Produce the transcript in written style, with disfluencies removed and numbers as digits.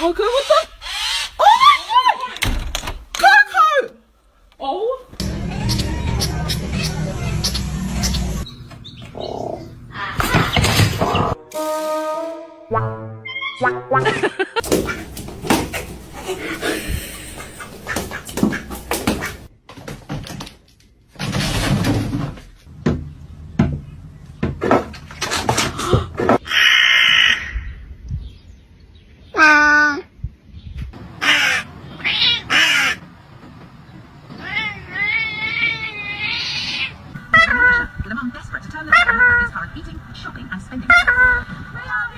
Coco, what the? Oh my god! Coco! Oh. Among desperate to turn the tide of his current eating, shopping and spending. They are